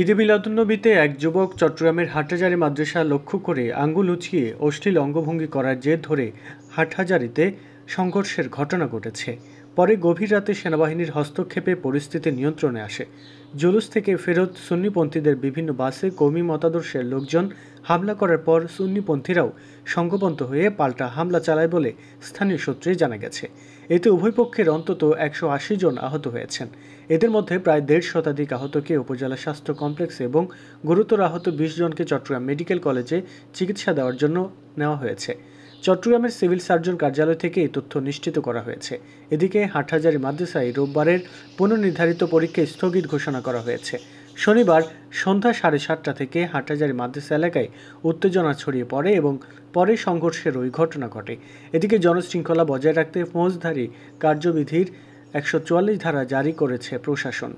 ঈদে মিলাদুন্নবীতে এক যুবক চট্টগ্রামের হাটহাজারী মাদ্রাসা লক্ষ্য করে আঙ্গুল উঁচিয়ে অশ্লীল অঙ্গভঙ্গি করার জের ধরে হাটহাজারীতে সংঘর্ষের ঘটনা ঘটেছে। পরে গভীর রাতে সেনাবাহিনীর হস্তক্ষেপে পরিস্থিতি নিয়ন্ত্রণে আসে। জুলুস থেকে ফেরত সুন্নিপন্থীদের বিভিন্ন বাসে কওমি মতাদর্শের লোকজন হামলা করার পর সুন্নিপন্থীরাও সংঘবদ্ধ হয়ে পাল্টা হামলা চালায় বলে স্থানীয় সূত্রে জানা গেছে। এতে উভয় পক্ষের অন্তত 180 জন আহত হয়েছেন। এদের মধ্যে প্রায় 1.5 শতাধিক আহতকে উপজেলা স্বাস্থ্য কমপ্লেক্সে এবং গুরুতর আহত 20 জনকে চট্টগ্রাম মেডিকেল কলেজে চিকিৎসা দেওয়ার জন্য নেওয়া হয়েছে। চট্টগ্রামের সিভিল সার্জন কার্যালয় থেকে এই তথ্য নিশ্চিত করা হয়েছে। এদিকে হাটহাজারী মাদ্রাসায় রোববারের পুনর্নির্ধারিত পরীক্ষা স্থগিত ঘোষণা করা হয়েছে। শনিবার সন্ধ্যা 7:30টা থেকে হাটহাজারী মাদ্রাসা এলাকায় উত্তেজনা ছড়িয়ে পড়ে এবং পরে সংঘর্ষের ওই ঘটনা ঘটে। এদিকে জনশৃঙ্খলা বজায় রাখতে ফৌজদারি কার্যবিধির 144 ধারা জারি করেছে প্রশাসন।